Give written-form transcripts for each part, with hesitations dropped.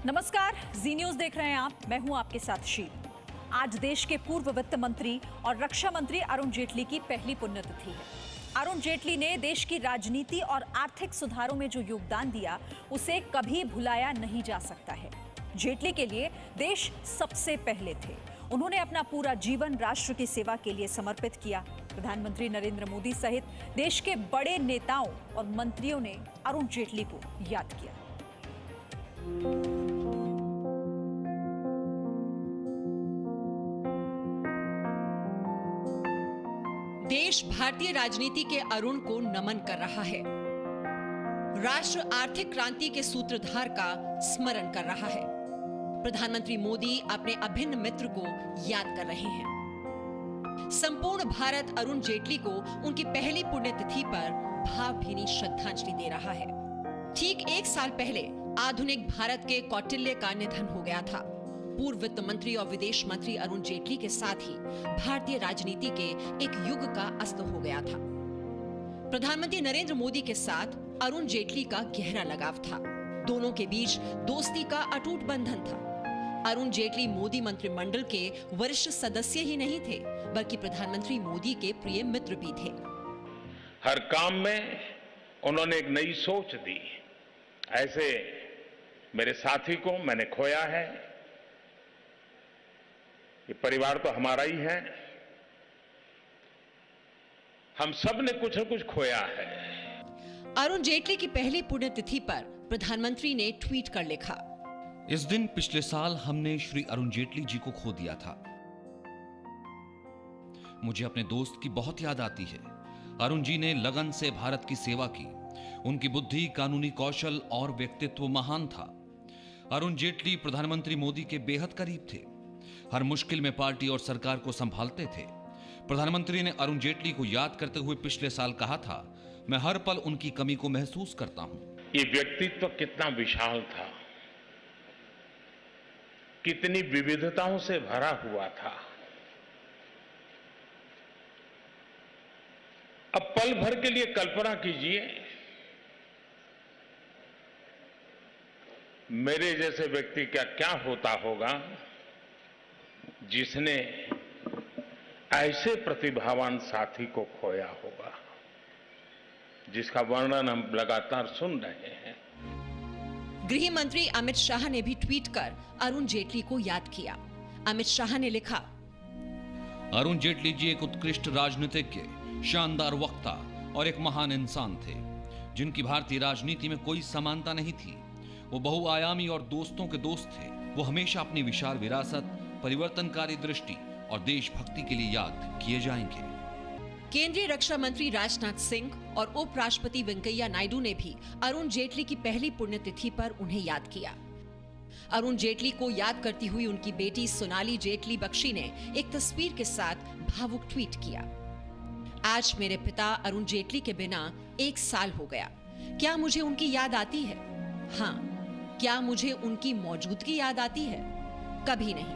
नमस्कार, जी न्यूज देख रहे हैं आप। मैं हूं आपके साथ शील। आज देश के पूर्व वित्त मंत्री और रक्षा मंत्री अरुण जेटली की पहली पुण्यतिथि है। अरुण जेटली ने देश की राजनीति और आर्थिक सुधारों में जो योगदान दिया, उसे कभी भुलाया नहीं जा सकता है। जेटली के लिए देश सबसे पहले थे। उन्होंने अपना पूरा जीवन राष्ट्र की सेवा के लिए समर्पित किया। प्रधानमंत्री नरेंद्र मोदी सहित देश के बड़े नेताओं और मंत्रियों ने अरुण जेटली को याद किया। देश भारतीय राजनीति के अरुण को नमन कर रहा है। राष्ट्र आर्थिक क्रांति के सूत्रधार का स्मरण कर रहा है। प्रधानमंत्री मोदी अपने अभिन्न मित्र को याद कर रहे हैं। संपूर्ण भारत अरुण जेटली को उनकी पहली पुण्यतिथि पर भावभीनी श्रद्धांजलि दे रहा है। ठीक एक साल पहले आधुनिक भारत के कौटिल्य का निधन हो गया था। पूर्व वित्त मंत्री और विदेश मंत्री अरुण जेटली के साथ ही भारतीय राजनीति के एक युग का अस्त हो गया था। प्रधानमंत्री नरेंद्र मोदी के साथ अरुण जेटली का गहरा लगाव था। दोनों के बीच दोस्ती का अटूट बंधन था। अरुण जेटली मोदी मंत्रिमंडल के वरिष्ठ सदस्य ही नहीं थे, बल्कि प्रधानमंत्री मोदी के प्रिय मित्र भी थे। हर काम में उन्होंने एक नई सोच दी। ऐसे मेरे साथी को मैंने खोया है। ये परिवार तो हमारा ही है। हम सब ने कुछ न कुछ खोया है। अरुण जेटली की पहली पुण्यतिथि पर प्रधानमंत्री ने ट्वीट कर लिखा, इस दिन पिछले साल हमने श्री अरुण जेटली जी को खो दिया था। मुझे अपने दोस्त की बहुत याद आती है। अरुण जी ने लगन से भारत की सेवा की। उनकी बुद्धि, कानूनी कौशल और व्यक्तित्व महान था। अरुण जेटली प्रधानमंत्री मोदी के बेहद करीब थे। हर मुश्किल में पार्टी और सरकार को संभालते थे। प्रधानमंत्री ने अरुण जेटली को याद करते हुए पिछले साल कहा था, मैं हर पल उनकी कमी को महसूस करता हूं। ये व्यक्तित्व कितना विशाल था, कितनी विविधताओं से भरा हुआ था। अब पल भर के लिए कल्पना कीजिए, मेरे जैसे व्यक्ति का क्या होता होगा जिसने ऐसे प्रतिभावान साथी को खोया होगा, जिसका वर्णन हम लगातार सुन रहे हैं। गृह मंत्री अमित शाह ने भी ट्वीट कर अरुण जेटली को याद किया। अमित शाह ने लिखा, अरुण जेटली जी एक उत्कृष्ट राजनीतिज्ञ, शानदार वक्ता और एक महान इंसान थे, जिनकी भारतीय राजनीति में कोई समानता नहीं थी। वो बहुआयामी और दोस्तों के दोस्त थे। वो हमेशा अपनी विशाल विरासत, परिवर्तनकारी दृष्टि और देशभक्ति के लिए याद किए जाएंगे। केंद्रीय रक्षा मंत्री राजनाथ सिंह और उपराष्ट्रपति वेंकैया नायडू ने भी अरुण जेटली की पहली पुण्यतिथि पर उन्हें याद किया। अरुण जेटली को याद करती हुई उनकी बेटी सोनाली जेटली बख्शी ने एक तस्वीर के साथ भावुक ट्वीट किया, आज मेरे पिता अरुण जेटली के बिना एक साल हो गया। क्या मुझे उनकी याद आती है? हाँ। क्या मुझे उनकी मौजूदगी याद आती है? कभी नहीं,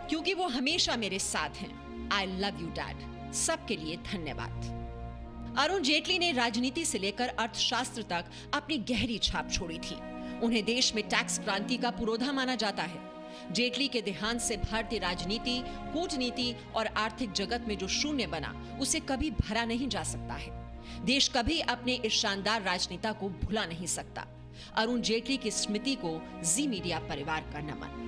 क्योंकि वो हमेशा मेरे साथ हैं। I love you dad. सबके लिए धन्यवाद। अरुण जेटली ने राजनीति से लेकर अर्थशास्त्र तक अपनी गहरी छाप छोड़ी थी। उन्हें देश में टैक्स क्रांति का पुरोधा माना जाता है। जेटली के देहांत से भारतीय राजनीति, कूटनीति और आर्थिक जगत में जो शून्य बना, उसे कभी भरा नहीं जा सकता है। देश कभी अपने इस शानदार राजनेता को भुला नहीं सकता। अरुण जेटली की स्मृति को जी मीडिया परिवार का नमन।